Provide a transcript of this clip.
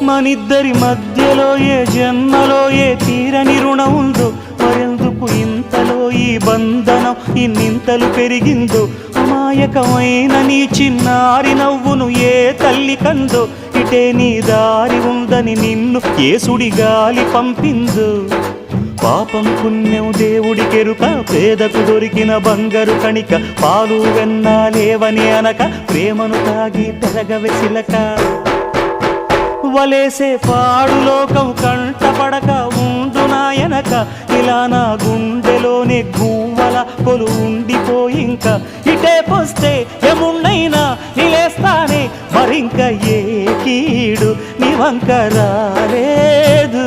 మనిద్దరి మధ్యలో ఏ జన్మలో ఏ తీరని రుణం ఉందో, మరెందుకు ఇంతలో ఈ బంధనం ఇన్నింతలు పెరిగిందో. అమాయకమైన నీ చిన్నారి నవ్వును ఏ తల్లి కందో, ఇటే నీ దారి ఉందని నిన్ను ఏ సుడి గాలి పంపిందో. పాపం పుణ్యం దేవుడికెరుక, పేదకు దొరికిన బంగారు కణిక, పాలు వెన్నా లేవని అనక ప్రేమను తాగి పెరగవెసిలక. వలేసే పాడు లోకం కంటపడక ఉండునాయనక, ఇలా నా గుండెలోనే గువ్వల కొలు ఉండిపోయింక. ఇటే పోస్తే ఎమున్నైనా నిలేస్తానే, మరింక ఏ కీడు నీ వంక రాలేదు.